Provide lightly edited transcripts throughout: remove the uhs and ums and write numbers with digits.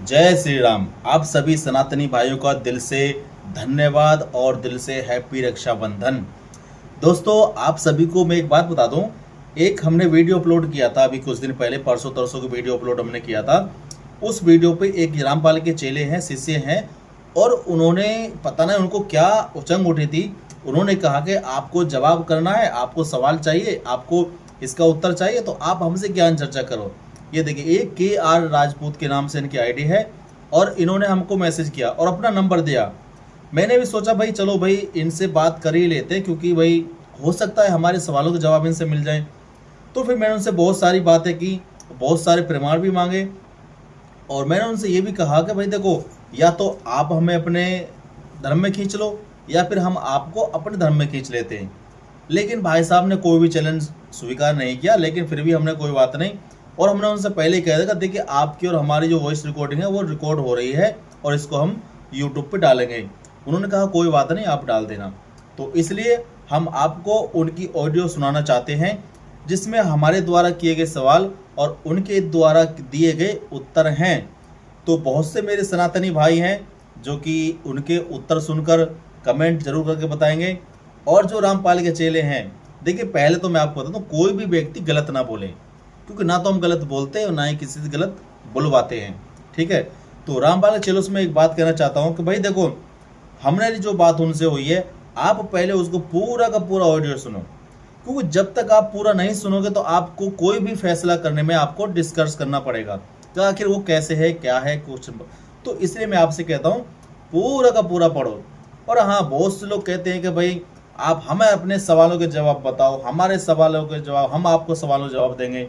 जय श्री राम। आप सभी सनातनी भाइयों का दिल से धन्यवाद और दिल से हैप्पी रक्षाबंधन। दोस्तों, आप सभी को मैं एक बात बता दूं। एक हमने वीडियो अपलोड किया था अभी कुछ दिन पहले, परसों तरसों की वीडियो अपलोड हमने किया था। उस वीडियो पे एक रामपाल के चेले हैं, शिष्य हैं, और उन्होंने पता नहीं उनको क्या उचंग उठी थी। उन्होंने कहा कि आपको जवाब करना है, आपको सवाल चाहिए, आपको इसका उत्तर चाहिए, तो आप हमसे ज्ञान चर्चा करो। ये देखिए, एक KR राजपूत के नाम से इनकी आईडी है, और इन्होंने हमको मैसेज किया और अपना नंबर दिया। मैंने भी सोचा भाई चलो भाई इनसे बात कर ही लेते, क्योंकि भाई हो सकता है हमारे सवालों के जवाब इनसे मिल जाएं। तो फिर मैंने उनसे बहुत सारी बातें की, बहुत सारे प्रमाण भी मांगे, और मैंने उनसे ये भी कहा कि भाई देखो, या तो आप हमें अपने धर्म में खींच लो, या फिर हम आपको अपने धर्म में खींच लेते हैं। लेकिन भाई साहब ने कोई भी चैलेंज स्वीकार नहीं किया, लेकिन फिर भी हमने कोई बात नहीं। और हमने उनसे पहले ही कह दिया, देखिए आपकी और हमारी जो वॉइस रिकॉर्डिंग है वो रिकॉर्ड हो रही है, और इसको हम यूट्यूब पे डालेंगे। उन्होंने कहा कोई बात नहीं, आप डाल देना। तो इसलिए हम आपको उनकी ऑडियो सुनाना चाहते हैं, जिसमें हमारे द्वारा किए गए सवाल और उनके द्वारा दिए गए उत्तर हैं। तो बहुत से मेरे सनातनी भाई हैं जो कि उनके उत्तर सुनकर कमेंट जरूर करके बताएंगे। और जो रामपाल के चेले हैं, देखिए पहले तो मैं आपको बता दूं, कोई भी व्यक्ति गलत ना बोले, क्योंकि ना तो हम गलत बोलते हैं और ना ही किसी से गलत बुलवाते हैं। ठीक है। तो रामपाल के चेलों से मैं एक बात कहना चाहता हूँ कि भाई देखो, हमने जो बात उनसे हुई है, आप पहले उसको पूरा का पूरा ऑडियो सुनो, क्योंकि जब तक आप पूरा नहीं सुनोगे तो आपको कोई भी फैसला करने में आपको डिस्कस करना पड़ेगा कि आखिर वो कैसे है, क्या है कुछ। तो इसलिए मैं आपसे कहता हूँ पूरा का पूरा पढ़ो। और हाँ, बहुत से लोग कहते हैं कि भाई आप हमें अपने सवालों के जवाब बताओ, हमारे सवालों के जवाब, हम आपको सवालों के जवाब देंगे।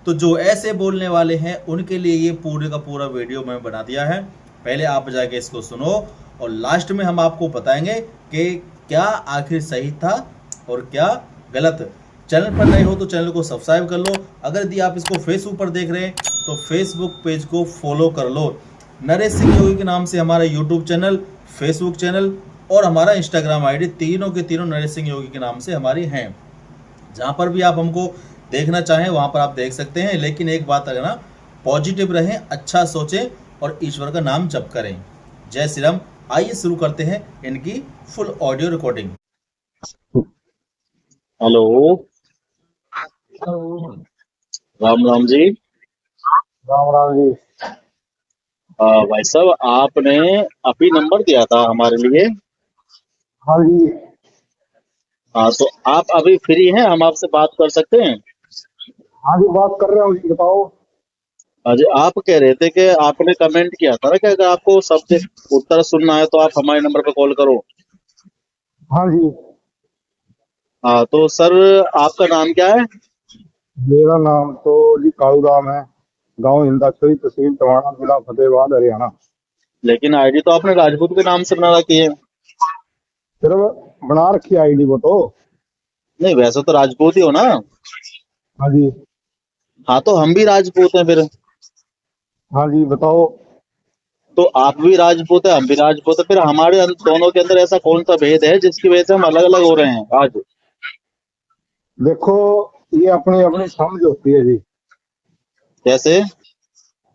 तो जो ऐसे बोलने वाले हैं उनके लिए ये पूरे का पूरा वीडियो मैं बना दिया है। पहले आप जाके इसको सुनो, और लास्ट में हम आपको बताएंगे कि क्या आखिर सही था और क्या गलत। चैनल पर नए हो तो चैनल को सब्सक्राइब कर लो। अगर यदि आप इसको फेसबुक पर देख रहे हैं तो फेसबुक पेज को फॉलो कर लो। नरेश सिंह योगी के नाम से हमारा यूट्यूब चैनल, फेसबुक चैनल और हमारा इंस्टाग्राम आईडी, तीनों के तीनों नरेश सिंह योगी के नाम से हमारी हैं। जहाँ पर भी आप हमको देखना चाहें वहाँ पर आप देख सकते हैं। लेकिन एक बात अगर ना, पॉजिटिव रहें, अच्छा सोचें और ईश्वर का नाम जप करें। जय श्री राम। आइए शुरू करते हैं इनकी full audio recording. Hello. Hello. Ram Ram ji. Ram Ram ji. भाई साहब, आपने अभी नंबर दिया था हमारे लिए। हाँ जी। हाँ, तो आप अभी फ्री हैं, हम आपसे बात कर सकते हैं? हाँ जी, बात कर रहे हो जी, बताओ। हाँ जी, आप कह रहे थे कि आपने कमेंट किया था ना कि अगर आपको सब्जेक्ट उत्तर सुनना है तो आप हमारे नंबर पर कॉल करो। हाँ जी। हाँ, तो सर आपका नाम क्या है? मेरा नाम तो जी कालू राम है। गांव हिंदाक्षरी, तहसील टवाणा, जिला फतेहाबाद, हरियाणा। लेकिन आईडी तो आपने राजपूत के नाम से बना रखी है। सिर्फ बना रखी आईडी वो तो। नहीं, वैसे तो राजपूत ही हो ना। हाँ जी। हाँ, तो हम भी राजपूत हैं फिर। हाँ जी, बताओ। तो आप भी राजपूत है, हम भी राजपूत है, फिर हमारे दोनों के अंदर ऐसा कौन सा भेद है जिसकी वजह से हम अलग अलग हो रहे हैं आज? देखो, ये अपनी अपनी समझ होती है जी। कैसे?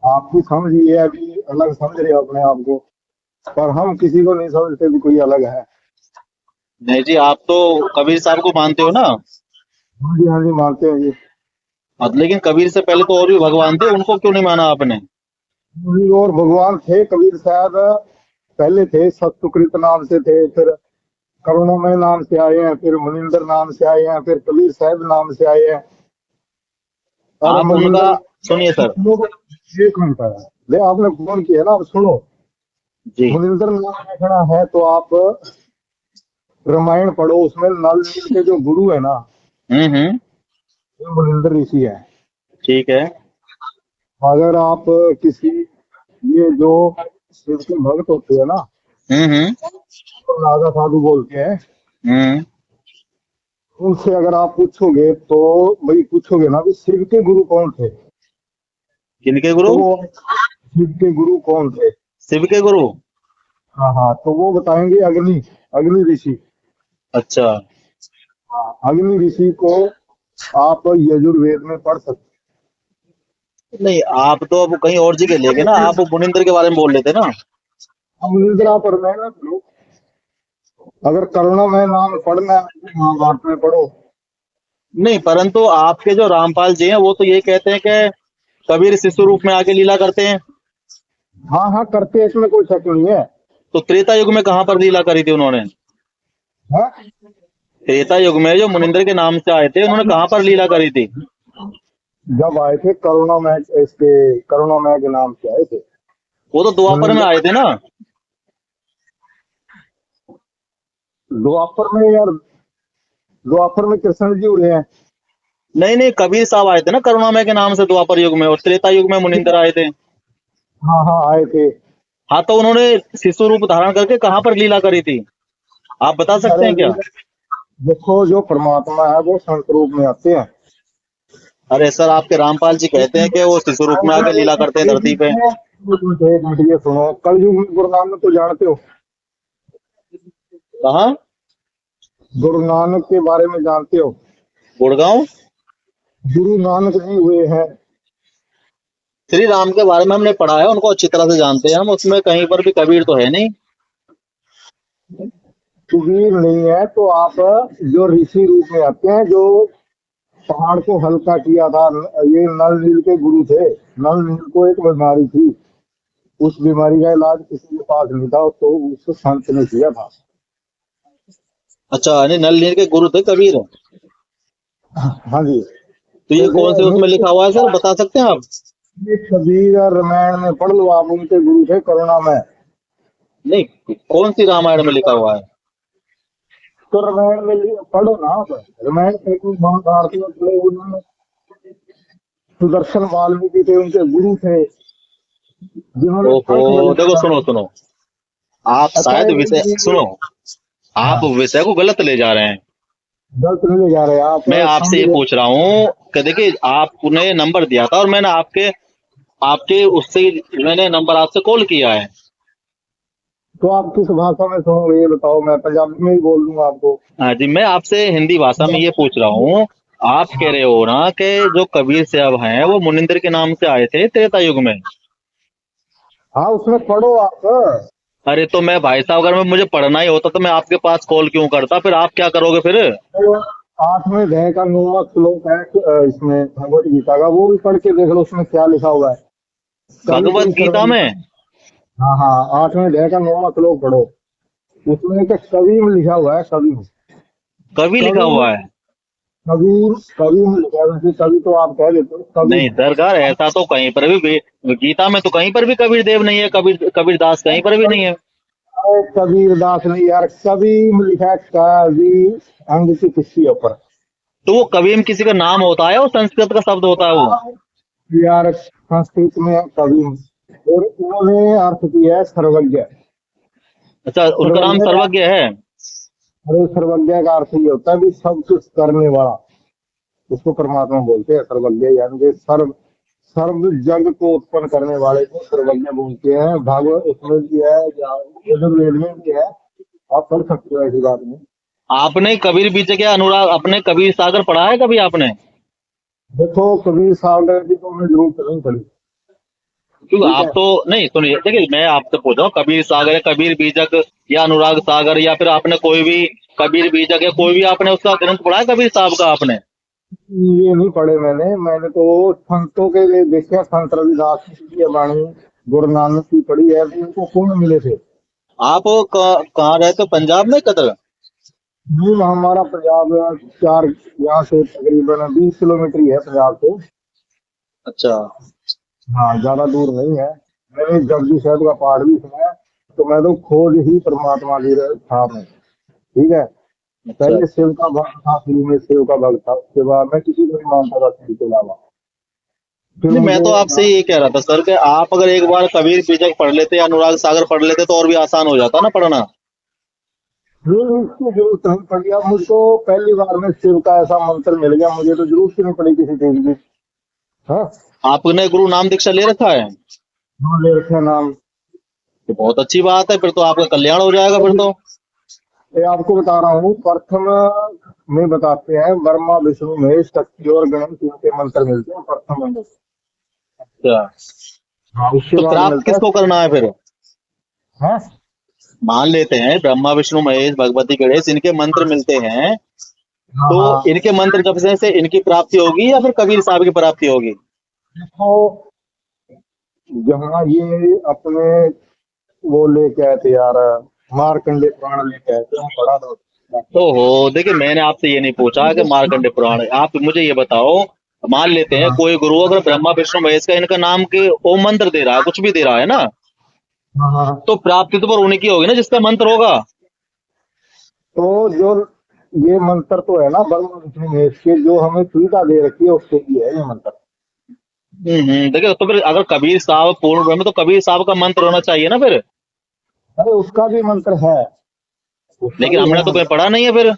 आपकी समझ ये है, अभी अलग समझ रहे हो अपने आप को, पर हम किसी को नहीं समझते भी कोई अलग है। नहीं जी, आप तो कबीर साहब को मानते हो ना। हाँ जी, हाँ जी, मानते हैं जी। हाँ, लेकिन कबीर से पहले तो और भी भगवान थे, उनको क्यों नहीं माना आपने? और भगवान थे, कबीर साहब पहले थे, सतसुकृत नाम से थे, फिर करुणामय नाम से आए हैं, फिर मुनिंदर नाम से आए हैं, फिर कबीर साहब नाम से आए हैं। और आप उनका, मुनिंदर सुनिए सर। लोग। एक मिनट है, ले आपने फोन किया ना, अब सुनो। जी। मुनिंदर नाम लिखना है तो आप रामायण पढ़ो, उसमें नल नील के जो गुरु है ना, हम्म। वो मुनिंदर ऋषि है। ठीक है। अगर आप किसी, ये जो शिव के भक्त होते हैं ना, हम्म। तो नागा साधु बोलते हैं, हम्म। उनसे अगर आप पूछोगे तो, भाई पूछोगे ना कि शिव के गुरु कौन थे, किनके गुरु? तो वो शिव के गुरु कौन थे, शिव के गुरु। हाँ हाँ, तो वो बताएंगे अग्नि, अग्नि ऋषि। अच्छा। हाँ, अग्नि ऋषि को आप यजुर्वेद में पढ़ सकते नहीं, आप तो अब कहीं और जगह ले गए ना, आप मुनिंदर के बारे में बोल रहे थे ना। अब निद्रा पर मेहनत करो। अगर करुणामय नाम पढ़ना है तो महाभारत में पढ़ो। नहीं, परंतु आपके जो रामपाल जी हैं वो तो ये कहते हैं कि कबीर शिशु रूप में आके लीला करते हैं। हाँ हाँ करते हैं, इसमें कोई शक नहीं है। तो त्रेता युग में कहाँ पर लीला करी थी उन्होंने? हाँ? त्रेता युग में जो मुनिंदर के नाम से आए थे, उन्होंने कहाँ पर लीला करी थी? जब आए थे करुणामय, इसके करुणामय के नाम से आए थे। वो तो द्वापर में आए थे ना। द्वापर में यार, द्वापर में कृष्ण जी उड़े हैं। नहीं नहीं, कबीर साहब आए थे ना करुणामय के नाम से द्वापर युग में, और त्रेता युग में मुनिंदर आए थे। हाँ हाँ आए थे। हाँ, तो उन्होंने शिशु रूप धारण करके कहाँ पर लीला करी थी, आप बता सकते अरे हैं क्या? देखो, जो परमात्मा है वो संत रूप में आते हैं। अरे सर, आपके रामपाल जी कहते हैं कि वो शिशु रूप में आके लीला करते हैं धरती पे। एक मिनट ये सुनो, कलयुग में गुरु नानक को जानते हो? कहाँ? गुरु नानक के बारे में जानते हो? गुड़गांव। गुरु नानक जी हुए हैं। श्री राम के बारे में हमने पढ़ा है, उनको अच्छी तरह से जानते हैं हम, उसमें कहीं पर भी कबीर तो है नहीं। कबीर नहीं है तो आप जो ऋषि रूप में आते हैं, जो पहाड़ को हल्का किया था, ये नल नील के गुरु थे। नल नील को एक बीमारी थी, उस बीमारी का इलाज किसी के पास नहीं था, तो उस संत ने किया था। अच्छा, यानी नल नील के गुरु थे कबीर। हाँ जी। तो ये तो कौन से उसमें लिखा हुआ है सर, बता सकते हैं आप? ये कबीर और रामायण में पढ़ लो आप, उनके गुरु थे करुणामय। नहीं, कौन सी रामायण में लिखा हुआ है? तो रामायण में पढ़ो ना आप। रामायण में कोई महाभारत में पढ़े, उन्होंने सुदर्शन वाल्मीकि थे, उनके गुरु थे, जिन्होंने ओहो, पंख देखो बदला। सुनो सुनो, आप अच्छा शायद एक विषय मिनट, सुनो, आप हाँ, विषय को गलत ले जा रहे हैं। गलत नहीं ले जा रहे आप, मैं आपसे समझ ये लो। पूछ रहा हूँ कि देखिए, आपने नंबर दिया था और मैंने आपके आपके उससे मैंने नंबर आपसे कॉल किया है। तो आप किस भाषा में सुनोगे ये बताओ, मैं पंजाबी में ही बोल दूंगा आपको। हाँ जी, मैं आपसे हिंदी भाषा में ये पूछ रहा हूँ। आप कह रहे हो ना कि जो कबीर साहब हैं वो मुनिंदर के नाम से आए थे त्रेता युग में। हाँ उसमें पढ़ो आप। अरे तो मैं भाई साहब, अगर मैं मुझे पढ़ना ही होता तो मैं आपके पास कॉल क्यों करता, फिर आप क्या करोगे फिर? तो 8वें अध्याय का 9वां श्लोक है इसमें भगवत गीता का, वो भी पढ़ के देख लो, उसमें क्या लिखा हुआ है। कवि भगवत कोई गीता सर्व, में? हाँ हाँ 8वें अध्याय का 9वां श्लोक पढ़ो। उसमें एक कवि में लिखा हुआ है, कवि में। कवि लिखा कवि में, हुआ है? कबीर कवि में लिखा है, वैसे कवि तो आप कह देते हो, कवि नहीं में। दरगाह, ऐसा तो कहीं पर भी गीता में तो कहीं पर भी कबीर देव नहीं है, कबीर दास कहीं पर भी नहीं है। अरे कबीर दास नहीं यार, कवि में लिखा है, कवि अंग की किसी ऊपर। तो वो कवि में किसी का नाम होता है, वो संस्कृत का शब्द होता है वो? यार संस्कृत में है कवि, और उन्होंने अर्थ किया है सर्वज्ञ। अच्छा, उनका नाम सर्वज्ञ का, सर्वज्ञ है? अरे सर्वज्ञ का अर्थ ये होता है कि सब कुछ करने वाला, उसको परमात्मा बोलते हैं सर्वज्ञ, यानी कि सर्व जग को उत्पन्न करने वाले को सर्वज्ञ बोलते हैं। भागवत उसमें भी है या यजुर्वेद में भी है, आप पढ़ सकते हो, ऐसी बात नहीं। आपने कबीर बीज के अनुराग, अपने कबीर सागर पढ़ा है कभी आपने? देखो कबीर सागर जी को मैं जरूर नहीं पढ़ी। क्योंकि ठीक आप है, तो नहीं, सुनिए, देखिए मैं आपसे पूछ रहा हूँ, कबीर सागर या कबीर बीजक या अनुराग सागर, या फिर आपने कोई भी कबीर बीजक या कोई भी आपने उसका ग्रंथ पढ़ा है कबीर साहब का आपने? ये नहीं पढ़े मैंने तो संतों के लिए देखे, संत रविदास जी की वाणी, गुरु नानक की पढ़ी है, तो उनको पुण्य मिले थे। आप कहाँ रहते हो, पंजाब में कदर? नहीं हमारा पंजाब 4, यहाँ से तकरीबन 20 किलोमीटर ही है पंजाब से। अच्छा। हाँ ज्यादा दूर नहीं है। मैंने जपजी साहब का पाठ भी सुना है, तो मैं तो खोज ही परमात्मा की था मैं। ठीक है, अच्छा, पहले शिव का भक्त था, शुरू में शिव का भक्त था, उसके बाद मैं किसी को नहीं मानता था शिव के अलावा। फिर नहीं, मैं मुझे तो आपसे ये कह रहा था सर कि आप अगर एक बार कबीर बीजक पढ़ लेते या अनुराग सागर पढ़ लेते तो और भी आसान हो जाता ना पढ़ना। नहीं इसकी जरूरत नहीं पड़ी। अब मुझको पहली बार में शिव का ऐसा मंत्र मिल गया, मुझे तो जरूरत ही नहीं पड़ी किसी चीज की। हाँ, आपने गुरु नाम दीक्षा ले रखा है? हाँ ले रखे हैं नाम। तो बहुत अच्छी बात है, फिर तो आपका कल्याण हो जाएगा फिर तो। ये आपको बता रहा हूँ, प्रथम में बताते हैं ब्रह्मा विष्णु महेश शक्ति और गणेश, इनके मंत्र मिलते हैं प्रथम में। अच्छा। हाँ, उसके तो बाद प्राप्त मिलता है। किसको करना है फिर? हाँ मान लेते हैं ब्रह्मा विष्णु महेश भगवती गणेश इनके मंत्र मिलते हैं, हाँ तो हाँ। इनके मंत्र जपने से इनकी प्राप्ति होगी या फिर कबीर साहब की प्राप्ति होगी? देखो, जहाँ ये अपने वो लेके आए थे यार, मारकंडे पुराण लेके आए थे, हम पढ़ा था। ओहो, देखिए मैंने आपसे ये नहीं पूछा कि मार्कंडे पुराण, आप मुझे ये बताओ, मान लेते हैं हाँ कोई गुरु अगर ब्रह्मा विष्णु महेश का इनका नाम के ओम मंत्र दे रहा है, कुछ भी दे रहा है ना, हाँ हाँ। तो प्राप्ति तो पर उन्हीं की होगी ना जिसका मंत्र होगा। तो जो ये मंत्र तो है ना ब्रह्मा विष्णु महेश के, जो हमें सुविधा दे रखी है उसके लिए है ये मंत्र। देखिए तो फिर अगर कबीर साहब पूर्ण ब्रह्म, तो कबीर साहब का मंत्र होना चाहिए ना फिर। अरे उसका भी मंत्र है, उसका लेकिन भी हमने है तो कहीं मंत्र। पढ़ा नहीं है फिर।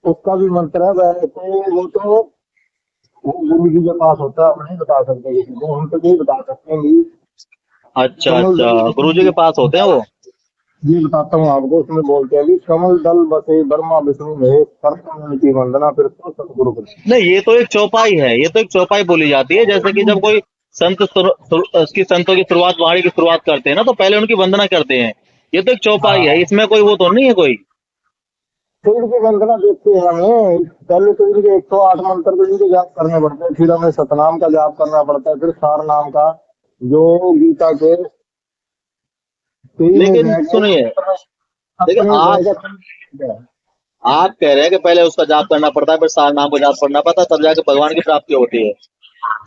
उसका भी मंत्र है वैसे तो, वो गुरु जी के पास होता है, हम नहीं बता सकते किसी को, हम तो नहीं बता सकते हैं कि अच्छा कमल अच्छा, दल गुरु जी के पास होते हैं वो। ये बताता हूँ आपको, उसमें बोलते हैं कि कमल दल बसे ब्रह्मा विष्णु महेश करता की वंदना, फिर तो सतगुरु को। नहीं, ये तो एक चौपाई है, ये तो एक चौपाई बोली जाती है, जैसे कि जब कोई संत उसकी संतों की शुरुआत, वाणी की शुरुआत करते हैं ना, तो पहले उनकी वंदना करते हैं। ये तो एक चौपाई है, हाँ, इसमें कोई वो तो नहीं है कोई। तो इनकी वंदना देखते हैं हमें, पहले तो इनके 108 मंत्र तो इनके जाप करने पड़ते हैं, फिर हमें सतनाम का जाप करना पड़ता है, फिर सार नाम का, जो गीता के 23वें लेकिन अध्याय के सुनिए, देखिए अपने अध्याय का। आप कह रहे हैं कि पहले उसका जाप करना पड़ता है, फिर सार नाम का जाप करना पड़ता है, तब जाके भगवान की प्राप्ति होती है।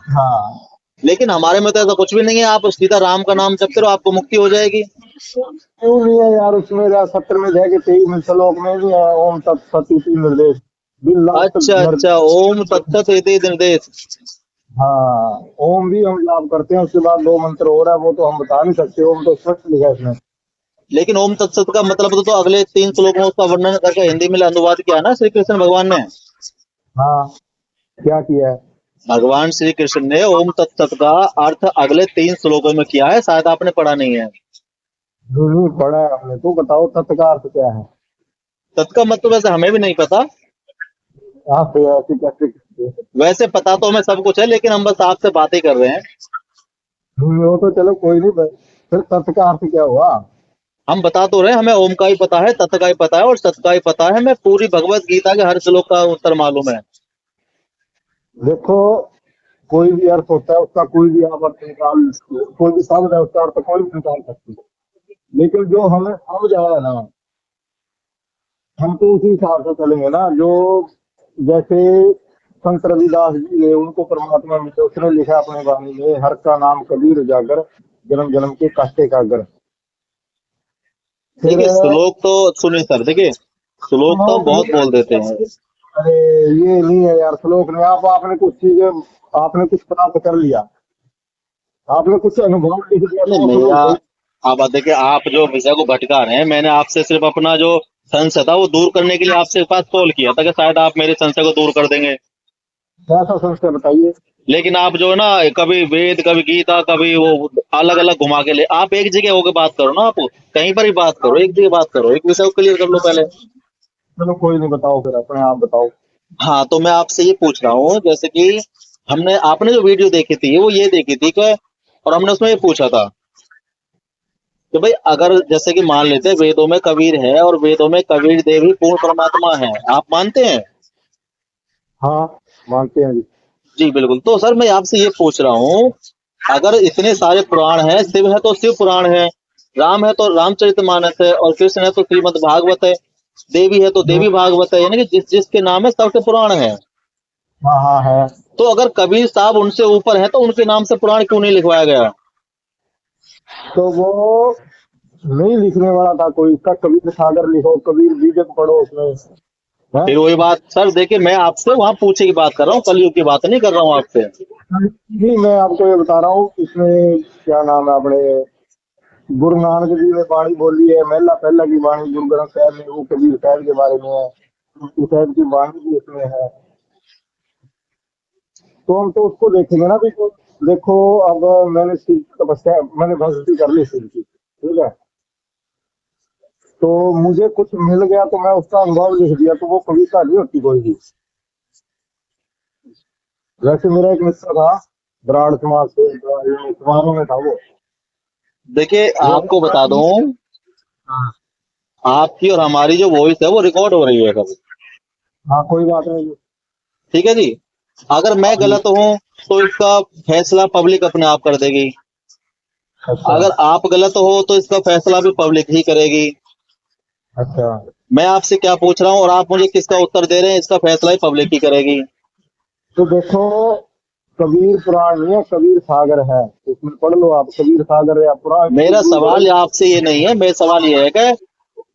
हाँ, लेकिन हमारे में तो ऐसा कुछ भी नहीं है, आप सीधा राम का नाम जपते रहो, आपको मुक्ति हो जाएगी। क्यों नहीं है यार, उसमें 17वें अध्याय के 23वें श्लोक में भी है, ओम तत्सत इति निर्देश, बिन लास्ट अच्छा अच्छा, ओम तत्सत इति निर्देश। हाँ, ओम भी हम जाप करते हैं, उसके बाद दो मंत्र हो रहा है, वो तो हम बता नहीं सकते, ओम तो स्पष्ट लिखा है इसमें। लेकिन ओम तत्सत का मतलब तो अगले 3 श्लोक में उसका वर्णन करके हिंदी में अनुवाद किया ना श्री कृष्ण भगवान ने। हाँ, क्या किया है? भगवान श्री कृष्ण ने ओम तत्सत का अर्थ अगले 3 श्लोकों में किया है, शायद आपने पढ़ा नहीं है। नहीं पढ़ा है हमने, तो बताओ तत् का अर्थ क्या है? तत् का मतलब वैसे हमें भी नहीं पता, आप ऐसे कैसे? वैसे पता तो हमें सब कुछ है, लेकिन हम बस आपसे बातें कर रहे हैं। वो तो चलो कोई नहीं, फिर तत् का अर्थ क्या हुआ? हम बता तो रहे हैं, हमें ओम का ही पता है, तत् का ही पता है और सत का ही पता है, हमें पूरी भगवत गीता के हर श्लोक का उत्तर मालूम है। देखो, कोई भी अर्थ होता है उसका कोई भी आप अर्थ निकाल, कोई भी शब्द है उसका अर्थ कोई भी निकाल सकते हैं, लेकिन जो हमें समझ आया ना, हम तो उसी हिसाब से चलेंगे ना, जो जैसे संत रविदास जी ने, उनको परमात्मा मिले, उसने लिखा अपने वाणी में, हर का नाम कबीर जागर, जन्म जन्म के काटे कागर। फिर देखिए श्लोक तो सुनिए सर, देखिए श्लोक तो हम श्लोक बहुत नहीं, बोल देते हैं। अरे ये नहीं है यार, श्लोक नहीं, आप आपने कुछ चीजें, आपने कुछ प्राप्त कर लिया, आपने कुछ अनुभव लिख दिया, नहीं तो वो मेरा, श्लोक है। आप देखिए आप जो विषय को भटका रहे हैं, मैंने आपसे सिर्फ अपना जो संशय था वो दूर करने के लिए आपसे पास कॉल किया था कि शायद आप मेरे संशय को दूर कर देंगे। कैसा संशय बताइए? लेकिन आप जो है ना, कभी वेद कभी गीता कभी वो अलग अलग घुमा के ले, आप एक जगह होकर बात करो ना, आप कहीं पर ही बात करो, एक जगह बात करो, एक विषय को क्लियर कर लो पहले। चलो कोई नहीं, बताओ फिर, अपने आप बताओ। हाँ, तो मैं आपसे ये पूछ रहा हूँ, जैसे कि हमने आपने जो वीडियो देखी थी वो ये देखी थी कि, और हमने उसमें ये पूछा था कि भाई अगर जैसे कि मान लेते हैं वेदों में कबीर है और वेदों में कबीर देव ही पूर्ण परमात्मा है, आप मानते हैं? हाँ, मानते हैं जी। जी बिल्कुल। तो सर मैं आपसे ये पूछ रहा हूँ, अगर इतने सारे पुराण हैं, शिव है तो शिव पुराण है, राम है तो रामचरितमानस है, और कृष्ण है तो श्रीमद् भागवत है, देवी है तो देवी भागवत है, यानी कि जिस जिसके नाम है सबके पुराण है। हाँ हाँ है। तो अगर कबीर साहब उनसे ऊपर है तो उनके नाम से पुराण क्यों नहीं लिखवाया गया? तो वो नहीं लिखने वाला था कोई, इसका कबीर सागर लिखो, कबीर बीजक पढ़ो उसमें, है? फिर वही बात सर, देखिए मैं आपसे वहां पूछे की बात कर रहा हूँ, कलयुग की बात नहीं कर रहा हूँ आपसे। नहीं, मैं आपको ये बता रहा हूँ, इसमें क्या नाम है अपने गुरु नानक जी ने वाणी बोली है, महिला पहला की वाणी गुरु ग्रंथ साहब में, वो कबीर साहब के बारे में है, गुरु साहब की वाणी भी इसमें है, तो हम तो उसको देखेंगे ना भी। तो देखो, अब मैंने शिव की तपस्या, मैंने भक्ति कर ली शिव की, ठीक है, तो मुझे कुछ मिल गया तो मैं उसका अनुभव लिख दिया, तो वो कविता नहीं होती कोई भी। वैसे मेरा एक मित्र था, ब्राह्मण समाज से समारोह में था वो। देखिए वो आपको बता दूं, हाँ आपकी और हमारी जो वॉइस है वो रिकॉर्ड हो रही है कभी। हाँ, कोई बात नहीं जी। ठीक है जी। अगर मैं हाँ जी। गलत हूं तो इसका फैसला पब्लिक अपने आप कर देगी। अच्छा अगर आप गलत हो तो इसका फैसला भी पब्लिक ही करेगी। अच्छा। मैं आपसे क्या पूछ रहा हूँ और आप मुझे किसका उत्तर दे रहे हैं, इसका फैसला ही पब्लिक ही करेगी। तो देखो, कबीर पुराण नहीं है, कबीर सागर है, उसमें पढ़ लो आप, कबीर सागर या पुराण कोई मेरा जरूरी थोड़ा सवाल आपसे ये नहीं है, मेरा सवाल ये है कि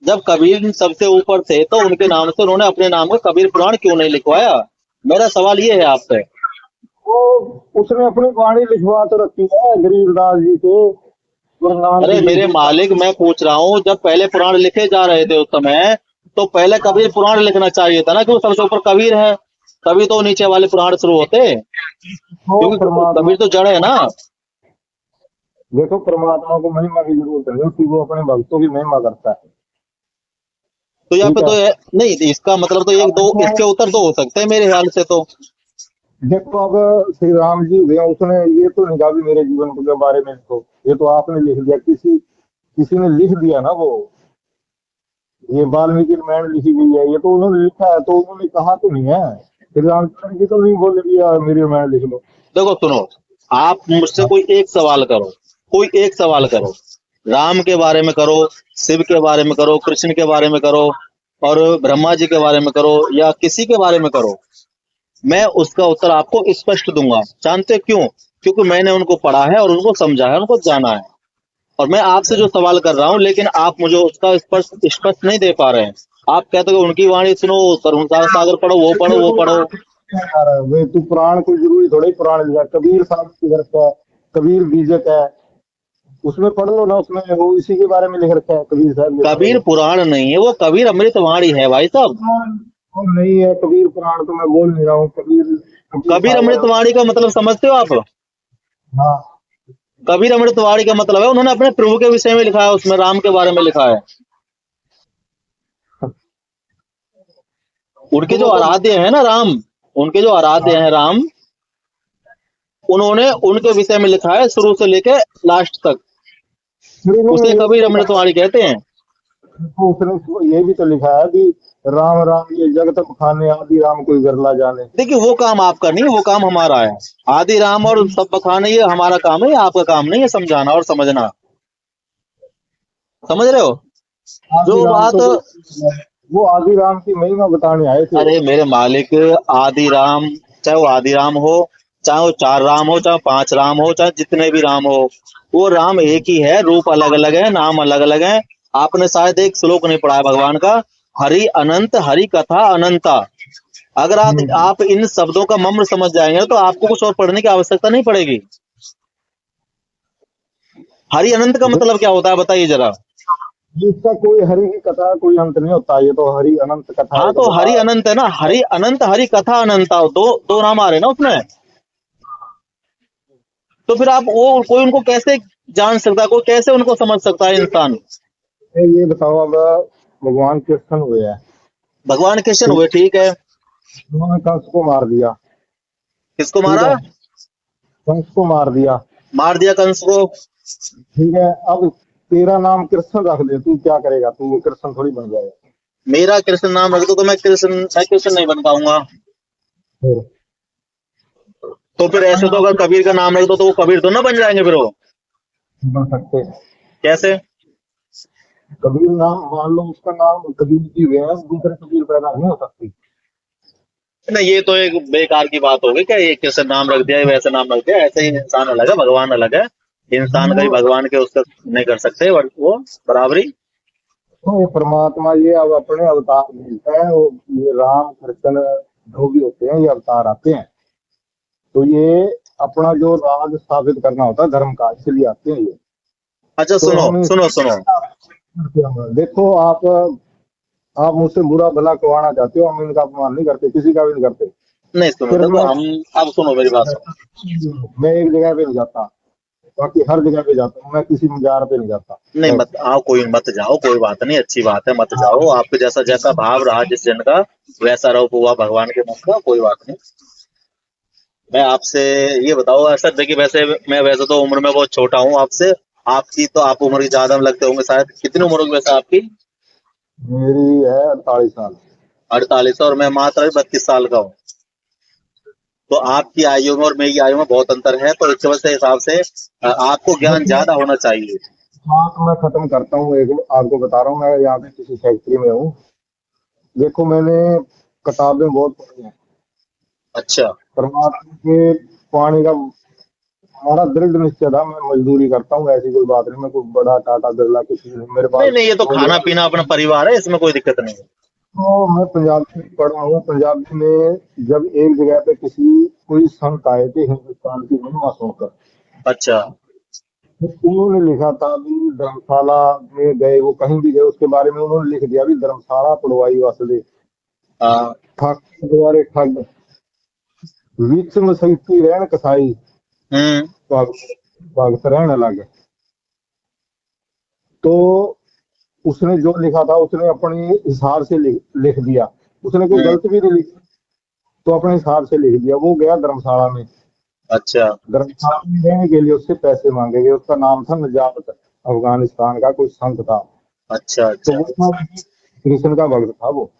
जब कबीर सबसे ऊपर थे तो उनके नाम से उन्होंने अपने नाम का कबीर पुराण क्यों नहीं लिखवाया? मेरा सवाल ये है आपसे। वो उसने अपनी वाणी लिखवा तो रखी है गरीबदास जी से, गुरु नानक अरे जी मेरे से। मालिक, मैं पूछ रहा हूँ जब पहले पुराण लिखे जा रहे थे उस समय, तो पहले कबीर पुराण लिखना चाहिए था ना, कि वो सबसे ऊपर कबीर है, तभी तो नीचे वाले पुराण शुरू होते। वो क्योंकि परमात्मा, कबीर तो जड़ है ना। देखो परमात्मा को महिमा की जरूरत है कि वो अपने भक्तों की महिमा करता है। तो यहाँ ठीक पे है। तो नहीं, इसका मतलब तो एक दो देखो इसके उत्तर तो हो सकते हैं मेरे ख्याल से तो। देखो, अब श्री राम जी हुए, उसने ये तो नहीं कहा भी मेरे जीवन के बारे में लिखो, ये तो आपने लिख दिया, किसी किसी ने लिख दिया ना वो। ये वाल्मीकि रामायण लिखी गई है, ये तो उन्होंने लिखा है, तो उन्होंने कहा तो नहीं है। श्री रामचंद्र जी तो नहीं बोले दिया मेरी रामायण लिख लो। देखो सुनो, आप मुझसे कोई एक सवाल करो, कोई एक सवाल करो, राम के बारे में करो, शिव के बारे में करो, कृष्ण के बारे में करो, और ब्रह्मा जी के बारे में करो, या किसी के बारे में करो, मैं उसका उत्तर आपको स्पष्ट दूंगा। जानते हो क्यों? क्योंकि मैंने उनको पढ़ा है और उनको समझा है, उनको जाना है। और मैं आपसे जो सवाल कर रहा हूँ, लेकिन आप मुझे उसका स्पष्ट स्पष्ट नहीं दे पा रहे हैं। आप कहते हो कि उनकी वाणी सुनो, तरुण सागर पढ़ो, वो पढ़ो, वो पढ़ो। यार वे तू पुराण कोई जरूरी थोड़ा ही पुराण लिखा, कबीर साहब की तरफ है, कबीर बीजक है, उसमें पढ़ लो ना, उसमें वो इसी के बारे में लिख रखा है, कबीर साहब के बारे कबीर में। पुराण नहीं है, वो कबीर अमृतवाणी है भाई साहब। और नहीं है कबीर पुराण, तो मैं बोल नहीं रहा हूँ, कबीर कबीर कबीर सागर है। अमृतवाणी का मतलब समझते हो आप? हाँ कबीर अमृतवाणी का मतलब है उन्होंने अपने प्रभु के विषय में लिखा है, उसमें राम के बारे में लिखा है। उनके तो जो वो तो आराध्य है ना राम, उनके जो आराध्य हैं राम, उन्होंने उनके विषय में लिखा है शुरू से लेके लास्ट तक। श्री ने उसे ये भी कबीर तो कहा, अमृतवाणी कहते हैं। तो उसने ये भी तो लिखा है कि राम राम ये जगत खाने, आदि राम कोई गरला जाने। देखिए वो काम आपका नहीं, वो काम हमारा है। आदि राम और सब बखाने ये हमारा काम है, ये आपका काम नहीं है समझाना और समझना। समझ रहे हो आदि जो राम बात? तो वो आदि राम की महिमा बताने आए थे। अरे मेरे मालिक, आदि राम, चाहे वो आदि राम हो, चाहे वो 4 राम हो, चाहे 5 राम हो, चाहे जितने भी राम हो, वो राम एक ही है, रूप अलग अलग है, नाम अलग अलग है। आपने शायद एक श्लोक नहीं पढ़ा है भगवान का, हरि अनंत, हरि कथा अनंता। अगर आप इन शब्दों का मर्म समझ जाएंगे तो आपको कुछ और पढ़ने की आवश्यकता नहीं पड़ेगी। हरि अनंत का मतलब क्या होता है बताइए जरा। इसका कोई हरि की कथा कोई अंत नहीं होता, ये तो हरि अनंत कथा हाँ एक तो बता। हरि अनंत है ना, हरि अनंत, हरि कथा अनंता, दो दो नाम आ रहे हैं ना उसमें। तो फिर आप वो कोई उनको कैसे जान सकता है, कोई कैसे उनको समझ सकता है इंसान? ये बताओ, अब भगवान कृष्ण हुए हैं, भगवान कृष्ण ठीक, हुए, ठीक है। उन्होंने कंस को मार दिया। किसको ठीक मारा? है, कंस को मार दिया। मार दिया कंस को। ठीक है, अब तेरा नाम कृष्ण रख दे, तू क्या करेगा? तू कृष्ण थोड़ी बन जाएगा। मेरा कृष्ण नाम रख दो तो मैं कृष्ण नहीं बन पाऊंगा। फिर तो फिर ऐसे तो अगर कबीर का नाम रख दो तो वो कबीर तो ना बन जाएंगे फिर वो? बन सकते। कैसे? कबीर नाम मान लो, उसका नाम कबीर जी हुए हैं, दूसरे कबीर पैदा नहीं हो सकती। नहीं ये तो एक बेकार की बात होगी क्या, ये कैसे नाम रख दिया, वैसे नाम रख दिया, ऐसे ही इंसान अलग है भगवान अलग है। इंसान का वो ही भगवान के उसका नहीं कर सकते वो बराबरी। तो ये परमात्मा ये अब अपने अवतार मिलता है, वो ये राम कृष्ण जो भी होते हैं, ये अवतार आते हैं, तो ये अपना जो राज स्थापित करना होता है धर्म का, इसलिए आते हैं ये। अच्छा तो सुनो हम सुनो सुनो, देखो, आप मुझसे बुरा भला करवाना चाहते हो, हम इनका अपमान नहीं करते, किसी का भी नहीं करते। नहीं सुनो सिर्फ देखो हम, अब सुनो मेरी बात सुनो। मैं एक जगह पे नहीं जाता, बाकी हर जगह पे जाता हूँ, मैं किसी मजार पे नहीं जाता नहीं बस। मत आओ, कोई मत जाओ, कोई बात नहीं, अच्छी बात है, मत जाओ। आपके जैसा जैसा भाव रहा जिस जन का, वैसा रहो हुआ भगवान के मन का, कोई बात नहीं। मैं आपसे ये बताओ सर, देखिए वैसे मैं वैसे तो उम्र में बहुत छोटा हूँ आपसे। आपकी तो आप उम्र की ज्यादा में लगते होंगे शायद। कितनी उम्र होगी वैसे आपकी? मेरी है 48 साल। 48, और मैं मात्र 32 साल का हूँ। तो आपकी आयु में और मेरी आयु में बहुत अंतर है, तो इस वजह से हिसाब से आपको ज्ञान देखो, ज्यादा होना चाहिए। बात मैं खत्म करता हूँ, एक आपको बता रहा हूँ, मैं यहाँ पे किसी फैक्ट्री में हूँ। देखो, मैंने किताबें बहुत पढ़ी हैं। अच्छा। परमात्मा के पानी का हमारा दृढ़ निश्चय था। मैं मजदूरी करता हूँ, ऐसी कोई बात नहीं। मैं कोई बड़ा टाटा बिरला कुछ नहीं, मेरे नहीं पास नहीं, ये तो हो खाना गया। पीना अपना परिवार है, इसमें कोई दिक्कत नहीं है। तो मैं पंजाबी में पढ़ा हूँ। पंजाबी में जब एक जगह पे कोई संत आए थे हिंदुस्तान की महिमा सुनकर, अच्छा। तो उन्होंने लिखा था भी धर्मशाला में गए, वो कहीं भी गए उसके बारे में उन्होंने लिख दिया भी धर्मशाला पड़वाई वासदे हाँ। ठग द्वारे ठग विच मसईती रहन कसाई हम्म। भगत भगत रहन अलग। तो उसने जो लिखा था उसने अपने हिसाब से लिख दिया। उसने कोई हम्म। गलत भी नहीं लिखी, तो अपने हिसाब से लिख दिया। वो गया धर्मशाला में। अच्छा। धर्मशाला में रहने के लिए उससे पैसे मांगे गए। उसका नाम था नजात, अफगानिस्तान का कोई संत था। अच्छा। तो अच्छा। वो था कृष्ण का भक्त था वो।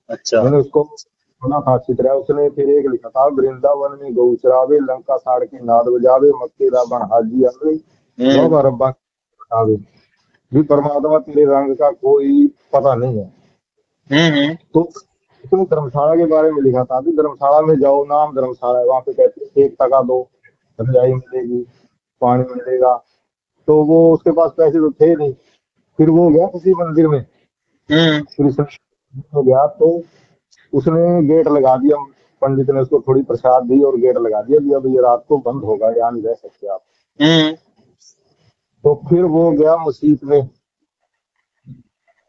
अच्छा। मैंने उसको सुना था अच्छी तरह। उसने फिर एक लिखा था, वृंदावन में गौ चरावे लंका साड़ के नाद बजावे मक्के दा बन हाजी आवे हम्म। बाबा रब्बा बतावे भी परमात्मा तेरे रंग का कोई पता नहीं है। हम्म। तो उसने धर्मशाला के बारे में लिखा था कि धर्मशाला में जाओ, नाम धर्मशाला है, वहां पे कहते हैं 1 टका दो रजाई मिलेगी, पानी मिलेगा। तो वो उसके पास पैसे तो थे नहीं। फिर वो गया किसी मंदिर में, हम्म। कृष्ण में गया। तो उसने गेट लगा दिया। पंडित ने उसको थोड़ी प्रसाद दी और गेट लगा दिया भी अब ये रात को बंद होगा, यहाँ नहीं रह सकते आप। हम्म। तो फिर वो गया मस्जिद में।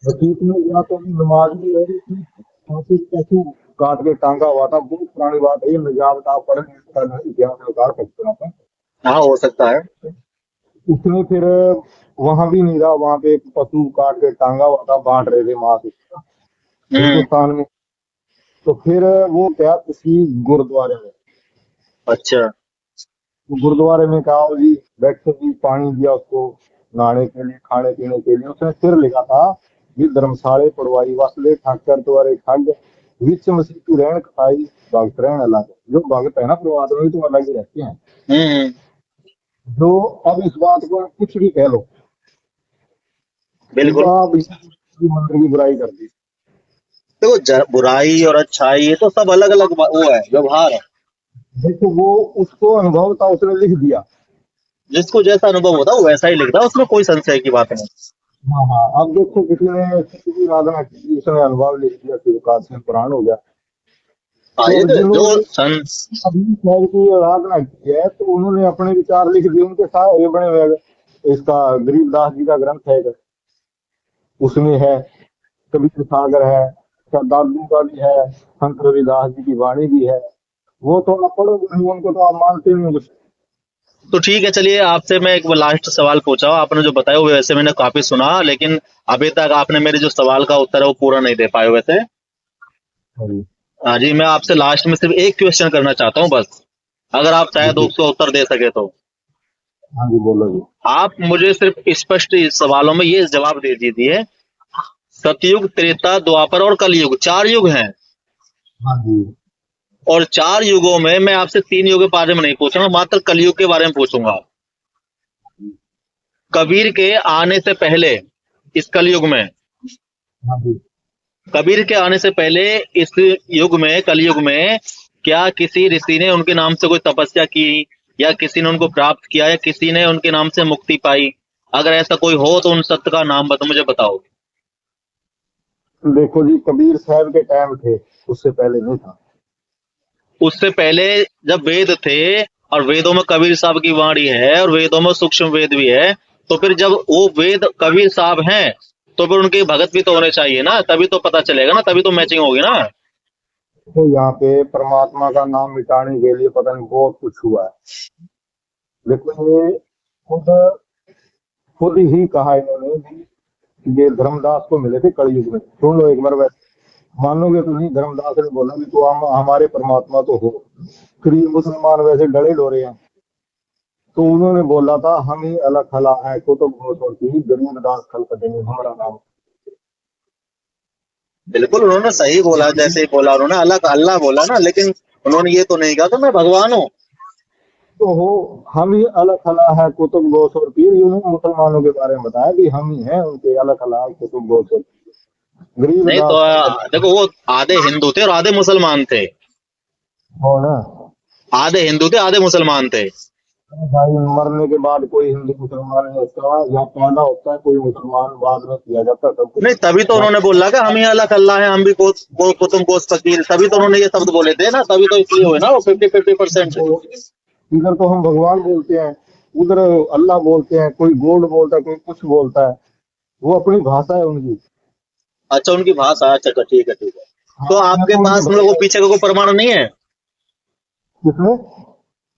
मस्जिद में गया तो अभी नमाज भी हो रही थी, काफी पशु काट के टांगा हुआ था। बहुत पुरानी बात है ये, निजात आप पढ़े इसका इतिहास निकाल सकते हैं आप। हाँ, हो सकता है। उसने फिर वहां भी नहीं रहा, वहां पे एक पशु काट के टांगा हुआ था, बांट रहे थे मांस हम्म। हिंदुस्तान में। तो फिर वो गया किसी गुरुद्वारे में। अच्छा। तो गुरुद्वारे में कहा जी बैठो जी, पानी दिया उसको नहाने के लिए, खाने पीने के लिए। उसने फिर लिखा था कि धर्मशाले पड़वाई वासले ठाकर द्वारे ठग विच मसीतु रहन कसाई भगत रहन अलग। जो भगत है ना परमात्मा की, तो अलग ही रहते हैं। हम्म। जो अब इस बात को आप कुछ भी कह लो, ठीक बिल्कुल। है, आप इस मंदिर की बुराई कर दी। देखो, बुराई और अच्छाई ये तो सब अलग अलग वो है, व्यवहार है। देखो, वो उसको अनुभव था, उसने लिख दिया। जिसको जैसा अनुभव होता है वो वैसा ही लिखता है, उसमें कोई संशय की बात नहीं। हाँ हाँ, अब देखो किसी ने किसी आराधना की, उसने अनुभव लिख दिया, शिवकाश में पुराण हो गया। हाँ, तो ये अब तो जो जिन्होंने सन। अभी साहब की आराधना की है, तो उन्होंने अपने विचार लिख दिए। उनके साथ ये बने हुए हैं। इसका गरीबदास जी का ग्रंथ है एक, उसमें है कबीर सागर है, अच्छा दादू का भी है, संत रविदास जी की वाणी भी है। वो तो आप पढ़ोगे नहीं, उनको तो आप मानते नहीं हो कुछ। तो ठीक है, चलिए आपसे मैं एक लास्ट सवाल पूछा हूं। आपने जो बताया वो वैसे मैंने काफी सुना, लेकिन अभी तक आपने मेरे जो सवाल का उत्तर है वो पूरा नहीं दे पाए वैसे। हाँ जी। हाँ जी, मैं आपसे लास्ट में सिर्फ एक क्वेश्चन करना चाहता हूँ बस, अगर आप जी शायद जी। उसका उत्तर दे सके तो। हाँ जी, बोलो जी। आप मुझे सिर्फ स्पष्ट इस सवालों में ये जवाब दे दीजिए। सतयुग, त्रेता, द्वापर और कलयुग, 4 युग हैं। हाँ जी। और 4 युगों में मैं आपसे 3 युग के बारे में नहीं पूछूंगा, मात्र कलयुग के बारे में पूछूंगा। कबीर के आने से पहले इस कलयुग में, हाँ जी। कबीर के आने से पहले इस युग में, कलयुग में, क्या किसी ऋषि ने उनके नाम से कोई तपस्या की, या किसी ने उनको प्राप्त किया, या किसी ने उनके नाम से मुक्ति पाई? अगर ऐसा कोई हो तो उन सत्य का नाम मुझे बताओ। देखो जी, कबीर साहब के टाइम थे, उससे पहले नहीं था। उससे पहले जब वेद थे, और वेदों में कबीर साहब की वाणी है, और वेदों में सूक्ष्म वेद भी है, तो फिर जब वो वेद कबीर साहब हैं, तो फिर उनके भगत भी तो होने चाहिए ना, तभी तो पता चलेगा ना, तभी तो मैचिंग होगी ना। तो यहाँ पे परमात्मा का नाम मिटाने के लिए पता नहीं बहुत कुछ हुआ है। देखो, ये खुद खुद ही कहा इन्होंने भी। ये धर्मदास को मिले थे कलयुग में, सुन लो एक बार वैसे। मानोगे तो नहीं, धर्मदास ने बोला कि तो हम हमारे परमात्मा तो हो। फिर ये मुसलमान वैसे डरे डोरे हैं, तो उन्होंने बोला था हम ही अलग खला है कुतुब गोत्र की गरीब दास खल देंगे हमारा नाम। बिल्कुल उन्होंने सही बोला, जैसे ही बोला उन्होंने अलग अल्लाह बोला ना, लेकिन उन्होंने ये तो नहीं कहा कि मैं भगवान हूँ। तो हो, हम ही अलग खला है कुतुब गोत्र की, ये उन्होंने मुसलमानों के बारे में बताया कि हम ही हैं उनके अलग खला है कुतुब गोत्र, गरीब नहीं तो दास खल देखो वो आधे हिंदू थे और आधे मुसलमान थे। हो ना। आधे हिंदू थे आधे मुसलमान थे। भाई मरने के बाद कोई हिंदू मुसलमान नहीं होता, या पैदा होता है कोई मुसलमान, बाद में किया जाता सब कुछ। नहीं तभी तो उन्होंने बोला कि हम ही अल्लाह अल्लाह है, हम भी कुतुब गोस फकीर, तभी तो उन्होंने ये शब्द बोले थे ना, तभी तो इसलिए हुए ना वो 50-50%। तो इधर तो हम भगवान बोलते हैं, उधर अल्लाह बोलते हैं, कोई गॉड बोलता है, कोई कुछ बोलता है, वो अपनी भाषा है उनकी। अच्छा उनकी भाषा, अच्छा अच्छा, ठीक है ठीक है। तो हाँ, आपके तो उनकी पास मतलब वो भाषा है। पीछे का कोई प्रमाण नहीं है? किसमें?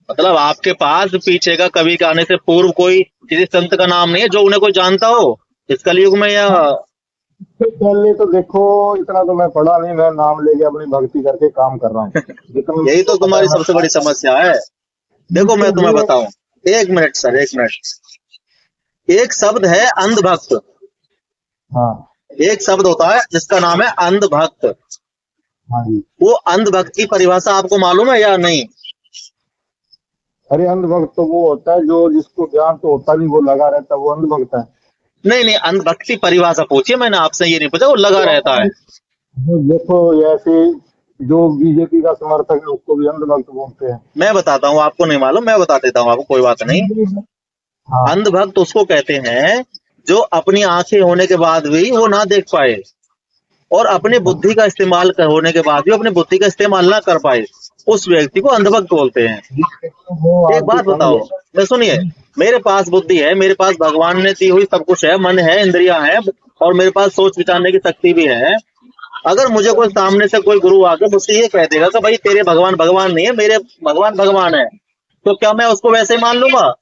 मतलब आपके पास पीछे का कवि के आने से पूर्व कोई किसी संत का नाम नहीं है जो उन्हें कोई जानता हो इस कलयुग में, या? इससे पहले तो देखो, इतना तो मैं पढ़ा नहीं, मैं नाम लेके अपनी भक्ति करके काम कर रहा हूँ, जितना यही मुझको तो पता तुम्हारी है सबसे मैं बड़ी समस्या है। देखो मैं बिल्कुल तुम्हें भी। बताऊं, एक मिनट सर, एक मिनट। एक शब्द है अंधभक्त, हाँ एक शब्द होता है जिसका नाम है अंधभक्त। हाँ जी। वो अंधभक्त की परिभाषा आपको मालूम है या नहीं? अरे अंधभक्त तो वो होता है जो जिसको ज्ञान तो होता नहीं, वो लगा रहता है, वो अंधभक्त है। नहीं नहीं, अंधभक्त की परिभाषा पूछिए, मैंने आपसे ये नहीं पूछा वो लगा रहता है। तो देखो, ऐसे जो बीजेपी का समर्थक है उसको भी अंधभक्त बोलते हैं। मैं बताता हूँ, आपको नहीं मालूम, मैं बता देता हूँ आपको, कोई बात नहीं। हाँ अंधभक्त उसको कहते हैं जो अपनी आंखें होने के बाद भी वो ना देख पाए, और अपनी बुद्धि का इस्तेमाल होने के बाद भी अपनी बुद्धि का इस्तेमाल ना कर पाए, उस व्यक्ति को अंधभक्त बोलते हैं। वो एक आपकी बात समझ बताओ, है। मैं सुनिए, मेरे पास बुद्धि है, मेरे पास भगवान ने दी हुई सब कुछ है, मन है, इंद्रियां हैं, और मेरे पास सोच विचारने की शक्ति भी है। अगर मुझे कोई सामने से कोई गुरु आकर मुझसे ये कह देगा कि भाई तेरे भगवान भगवान नहीं है, मेरे भगवान भगवान है, तो क्या मैं उसको वैसे ही मान लूंगा?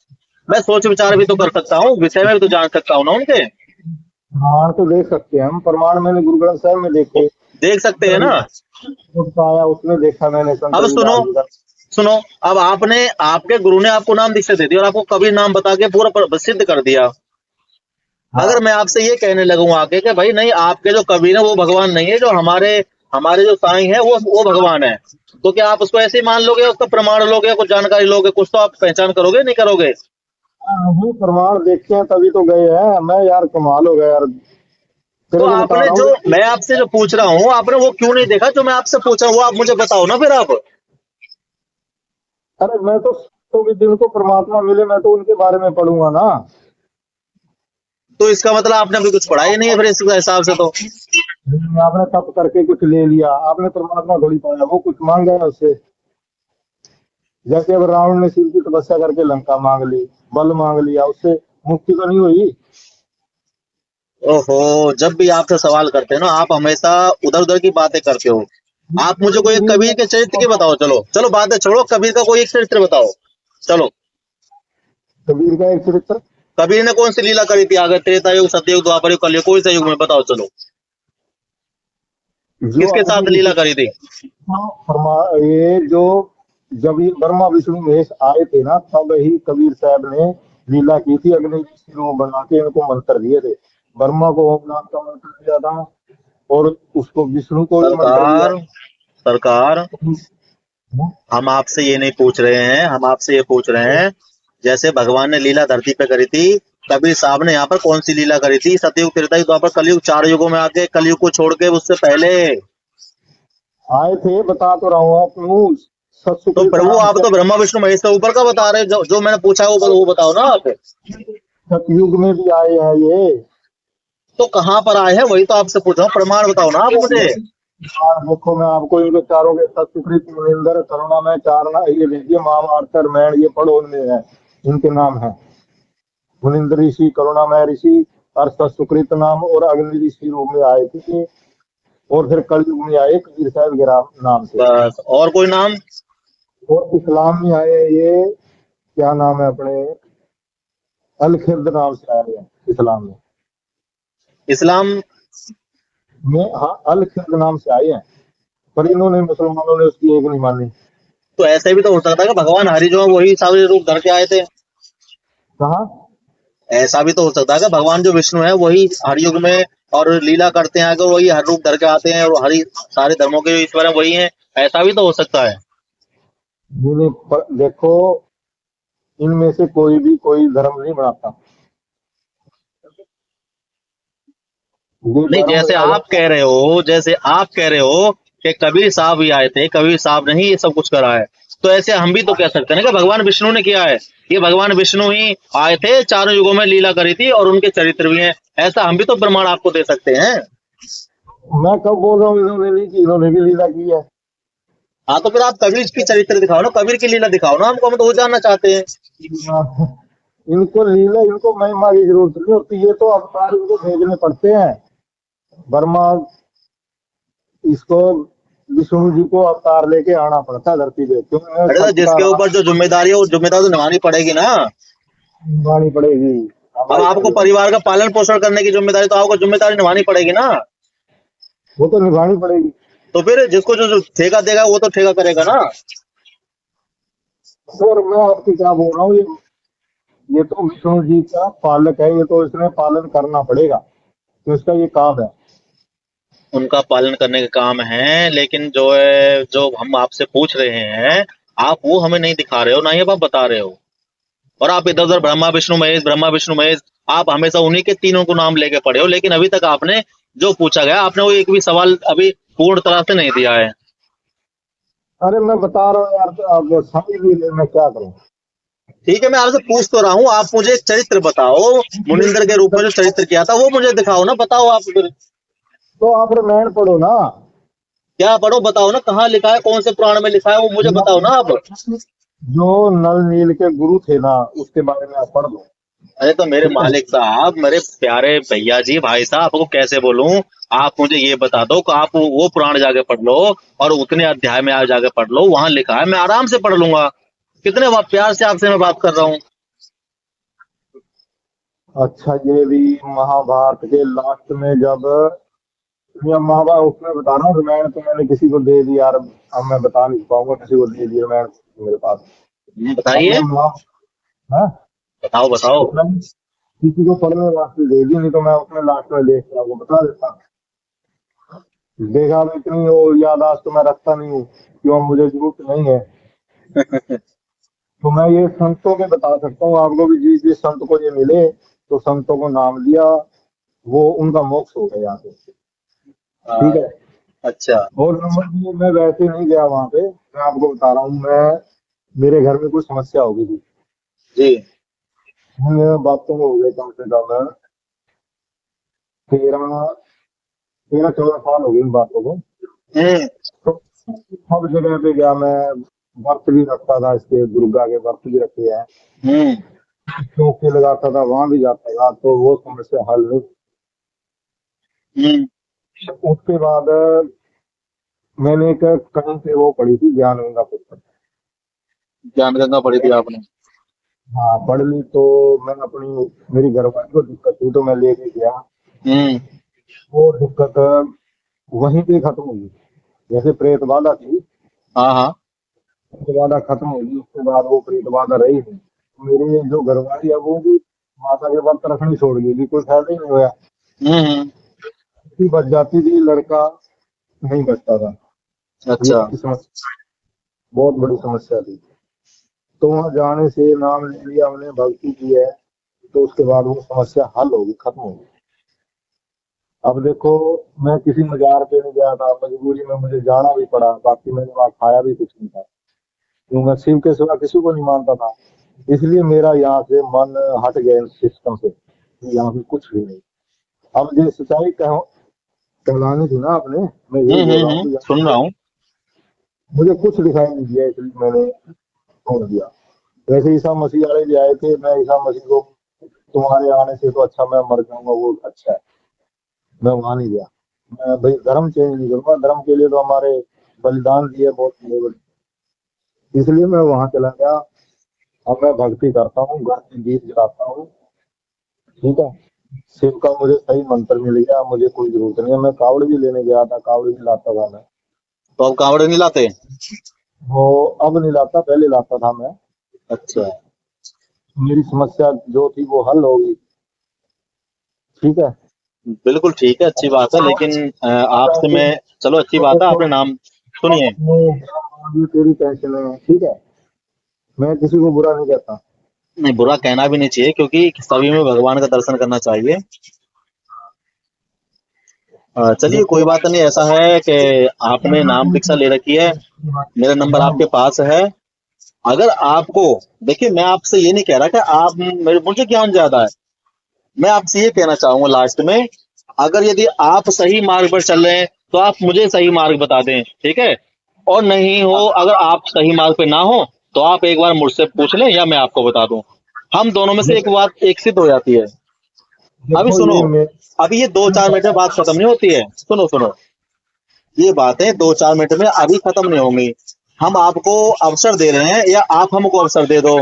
मैं सोच विचार भी तो कर सकता हूँ, विषय में भी तो जान सकता हूँ ना उनके। प्रमाण तो देख सकते हैं हम, प्रमाण मैंने गुरु ग्रंथ साहब में देखे। देख सकते हैं ना? उसका आया उसमें देखा मैंने, संत अब सुनो, रविदास जी का। सुनो, अब आपने, आपके गुरु ने आपको नाम दीक्षा दे दी और आपको कबीर नाम बता के पूरा सिद्ध कर दिया। हाँ अगर मैं आपसे ये कहने लगूं आके कि भाई नहीं, आपके जो कबीर है वो भगवान नहीं है, जो हमारे हमारे जो साईं है वो भगवान है, तो क्या आप उसको ऐसे ही मान लोगे, उसका प्रमाण लोगे, कुछ जानकारी लोगे, कुछ तो आप पहचान करोगे नहीं करोगे? वो प्रमाण देखे हैं तभी तो गए हैं। मैं यार कमाल हो गया यार, तो तेरे को बता आपने रहा जो, हूँ। मैं आपसे जो पूछ रहा हूँ आपने वो क्यों नहीं देखा जो मैं आपसे पूछ रहा हूँ, वो आप मुझे बताओ ना फिर आप। अरे मैं तो भी जिनको परमात्मा मिले मैं तो उनके बारे में पढ़ूंगा ना। तो इसका मतलब आपने अभी कुछ पढ़ा ही नहीं है फिर इस हिसाब से तो। आपने तप करके कुछ ले लिया, आपने परमात्मा थोड़ी पाया, वो कुछ मांगा है उससे। जैसे अब रावण ने शिव की तपस्या करके लंका मांग ली, बल मांग लिया, उससे मुक्ति तो नहीं हुई। ओहो, जब भी आपसे सवाल करते हैं ना आप हमेशा उधर उधर की बातें करते हो। आप मुझे कोई एक कबीर के चरित्र की बताओ, चलो चलो बातें छोड़ो, कबीर का कोई एक चरित्र बताओ चलो। कबीर का एक चरित्र, कबीर ने कौन सी लीला करी थी आगे, त्रेता युग, सतयुग, द्वापर युग, कलयुग, कोई सा युग में बताओ चलो, जो किसके अपनी साथ लीला विशेषता करी थी? ये जो, जब ये ब्रह्मा विष्णु महेश आए थे ना, तब ही कबीर साहब ने लीला की थी, अग्नि की सिरों बना के इनको मंत्र दिए थे। ब्रह्मा को ओम नाम का मंत्र दिया था, और उसको विष्णु को भी मंत्र दिया। सरकार, सरकार, हम आपसे ये नहीं पूछ रहे हैं, हम आपसे ये पूछ रहे हैं, जैसे भगवान ने लीला धरती पे करी थी, कबीर साहब ने यहाँ पर कौन सी लीला करी थी? सतयुग, त्रेता युग, द्वापर, कलयुग, चार युगों में आके, कलयुग को छोड़ के उससे पहले। आए थे, बता तो रहा हूँ आपको, तो सतसुकृत प्रभु नाम आप से। तो ब्रह्मा विष्णु महेश से ऊपर का बता रहे हैं, जो मैंने पूछा है वो बताओ ना आप। सतयुग में भी आए हैं ये। तो कहाँ पर आए हैं वही तो आपसे पूछ रहा हूँ, प्रमाण बताओ ना आप मुझे। और देखो मैं आपको इनके चारों के, सतसुकृत, मुनिंदर, करुणा में चार ना, ये देखिए महाभारत रामायण ये पढ़ो, उनमें है, इनके नाम है। मुनिंद्र ऋषि, करुणामय ऋषि, और सतसुकृत नाम, और अग्नि ऋषि रूप में आए थे। और फिर कलयुग में आए कबीर साहब के नाम से। बस, और कोई नाम? और इस्लाम में आए ये, क्या नाम है अपने, अल खिर्द नाम से आए हैं इस्लाम में। इस्लाम में, हाँ, अल खिल्द नाम से आए हैं, पर इन्होंने, मुसलमानों ने उसकी एक नहीं मानी। तो ऐसे भी तो हो सकता है कि भगवान हरि जो है वही सारे रूप धर के आए थे। कहा? ऐसा भी तो हो सकता है कि भगवान जो विष्णु है वही हर युग में और लीला करते हैं, अगर वही हर रूप धर के आते हैं और हरि सारे धर्मों के ईश्वर है वही है। ऐसा भी तो हो सकता है। जिन्हें देखो, इनमें से कोई भी कोई धर्म नहीं बनाता, ये नहीं, धर्म जैसे आप अलग। कह रहे हो, जैसे आप कह रहे हो कि कबीर साहब भी आए थे, कबीर साहब ने ही ये सब कुछ करा है, तो ऐसे हम भी तो कह सकते हैं ना कि भगवान विष्णु ने किया है। ये भगवान विष्णु ही आए थे, चारों युगों में लीला करी थी और उनके चरित्र भी हैं। ऐसा हम भी तो प्रमाण आपको दे सकते हैं। मैं कब बोल रहा हूँ इन्होंने नहीं की, इन्होंने भी लीला की है। हाँ, तो फिर आप कबीर की चरित्र दिखाओ ना, कबीर की लीला दिखाओ ना हमको, हम तो वो जानना चाहते हैं। इनको लीला, इनको महिमा की जरूरत नहीं होती, ये तो अवतार इनको भेजने पड़ते हैं। वर्मा, इसको विष्णु जी को अवतार लेके आना पड़ता है धरती पे, क्योंकि अरे तो सबका जिसके राज ऊपर जो जिम्मेदारी है वो जिम्मेदारी तो निभानी पड़ेगी ना। निभानी पड़ेगी। अब हमारी आपको जिम्मेदारी, परिवार का पालन पोषण करने की जिम्मेदारी तो आपको जिम्मेदारी निभानी पड़ेगी ना। वो तो निभानी पड़ेगी। तो फिर जिसको जो ठेका देगा वो तो ठेका करेगा ना। तो और मैं आपकी क्या बोल रहा हूँ, ये तो विष्णु जी का पालक है, ये तो इसने पालन करना पड़ेगा, तो इसका ये काम है। उनका पालन करने के काम है, लेकिन जो है जो हम आपसे पूछ रहे हैं, आप वो हमें नहीं दिखा रहे हो, ना ही अब आप बता रहे हो। और आप इधर उधर ब्रह्मा विष्णु महेश, ब्रह्मा विष्णु महेश, आप हमेशा उन्हीं के तीनों को नाम लेके पड़े हो, लेकिन अभी तक आपने जो पूछा गया आपने वो एक भी सवाल अभी पूर्ण तरह से नहीं दिया है। अरे मैं बता रहा हूँ यार, तो आप समझ लीजिए, मैं क्या करूँ। ठीक है, मैं आपसे पूछ तो रहा हूँ, आप मुझे एक चरित्र बताओ। मुनिंदर के रूप में जो चरित्र किया था वो मुझे दिखाओ ना, बताओ आप फिर। तो आप रामायण पढ़ो ना। क्या पढ़ो, बताओ ना, कहाँ लिखा है, कौन से पुराण में लिखा है, वो मुझे बताओ ना आप। जो नल नील के गुरु थे ना, उसके बारे में आप पढ़ लो। अरे तो मेरे ठीक है। मालिक साहब, मेरे प्यारे भैया जी, भाई साहब, आपको कैसे बोलूं। आप मुझे ये बता दो कि आप वो पुराण जाके पढ़ लो और उतने अध्याय में आप जाके पढ़ लो, वहां लिखा है, मैं आराम से पढ़ लूंगा। कितने प्यार से आपसे मैं बात कर रहा हूँ। अच्छा, ये भी महाभारत के लास्ट में जब, या महाभारत उसमें बता रहा हूँ, रामायण तो मैंने किसी को दे दी यार, अब मैं बता नहीं पाऊंगा, किसी को दे दिया रामायण मेरे पास। अब मैं बताइए, हाँ, बताओ बताओ। उसमें किसी को पढ़ने वास्ते दे दी, नहीं तो मैं उसमें लास्ट में देख के आपको बता देता। देखा, मैं इतनी वो याददाश्त तो मैं रखता नहीं हूँ, क्यों, मुझे जरूरत नहीं है। तो मैं ये संतों के बता सकता हूँ आपको भी, जिस जिस संत को ये मिले, तो संतों को नाम लिया, वो उनका मोक्ष हो गया यहाँ से। ठीक है। अच्छा। और नंबर 2, मैं वैसे नहीं गया वहां पे, मैं आपको बता रहा हूँ, मैं, मेरे घर में कुछ समस्या हो गई थी। जी। बातों में हो गए कम से कम 13 13 14 साल हो गए इन बातों को। हम्म। तो सब जगह पे गया मैं, व्रत भी रखता था, इसके दुर्गा के व्रत भी रखे हैं, हम्म। चौके लगाता था, वहां भी जाता था, तो वो समस्या हल नहीं। हम्म। उसके बाद मैंने एक कहीं पे वो पढ़ी थी, ज्ञान गंगा पुस्तक। ज्ञान गंगा पढ़ी थी आपने? हाँ, पढ़ ली। तो मैं अपनी, मेरी घरवाली को दिक्कत थी, तो मैं लेके गया। हम्म। वो दिक्कत वहीं पे खत्म हुई, जैसे प्रेत बाधा थी, हाँ हाँ। प्रेत बाधा खत्म होगी, उसके बाद वो प्रेत बाधा रही नहीं। मेरी जो घरवाली है वो भी माता के व्रत रखनी छोड़ गई थी, कोई फायदा ही नहीं हुआ। हम्म। लड़की बच जाती थी, लड़का नहीं बचता था। ये अच्छा। उसकी समस्या, बहुत बड़ी समस्या थी। तो वहां जाने से, नाम ले लिया हमने, भक्ति की है, तो उसके बाद वो समस्या हल होगी, खत्म होगी। अब देखो, मैं किसी मजार पे नहीं गया था, मजबूरी में मुझे जाना भी पड़ा, बाकी मैंने वहां खाया भी कुछ नहीं था, क्यों, मैं शिव के सिवा किसी को नहीं मानता था। इसलिए मेरा यहाँ से मन हट गया इस सिस्टम से, कि यहाँ पे कुछ भी नहीं। अब जो सच्चाई कहलानी थी ना आपने, मैं यही बोल रहा हूँ कि सुन रहा हूँ। मुझे कुछ दिखाई नहीं दिया, इसलिए मैंने छोड़ दिया। वैसे ईसा मसीह वाले भी आए थे, मैं ईसा मसीह को, तुम्हारे आने से तो अच्छा मैं मर जाऊंगा, वो अच्छा है, मैं वहां नहीं गया। मैं भाई धर्म चेंज नहीं करूंगा, धर्म के लिए तो हमारे बलिदान दिए बहुत बड़े बड़े, इसलिए मैं वहां चला गया। अब मैं भक्ति करता हूँ, घर में दीप जलाता हूँ। ठीक है। शिव का मुझे सही मंत्र मिल गया, मुझे कोई जरूरत नहीं है। मैं कावड़ भी लेने गया था, कावड़ भी लाता था मैं। तो अब कांवड़ नहीं लाते? वो अब नहीं लाता, पहले लाता था मैं। अच्छा। मेरी समस्या जो थी वो हल होगी। ठीक है। बिल्कुल ठीक है, अच्छी बात है, लेकिन आपसे मैं, चलो अच्छी तो बात है, देखो, आपने नाम आप सुनिए। अपने ये तेरी टेंशन है, ठीक है। मैं किसी को बुरा नहीं कहता। नहीं, बुरा कहना भी नहीं चाहिए, क्योंकि सभी में भगवान का दर्शन करना चाहिए। चलिए देखो, कोई बात नहीं, ऐसा है कि आपने नाम दीक्षा ले रखी है, मेरा नंबर आपके पास है। अगर आपको, देखिए मैं आपसे ये नहीं कह रहा कि आप मुझे ज्ञान ज्यादा है, मैं आपसे ये कहना चाहूंगा लास्ट में, अगर यदि आप सही मार्ग पर चल रहे हैं तो आप मुझे सही मार्ग बता दें, ठीक है। और नहीं हो, अगर आप सही मार्ग पे ना हो तो आप एक बार मुझसे पूछ लें या मैं आपको बता दूं, हम दोनों में से एक बात एक सिद्ध हो जाती है। अभी देखो सुनो, ये मैं अभी ये 2-4 मिनट में बात खत्म नहीं होती है, सुनो सुनो, ये बातें 2-4 मिनट में अभी खत्म नहीं होंगी। हम आपको अवसर दे रहे हैं या आप हमको अवसर दे दो,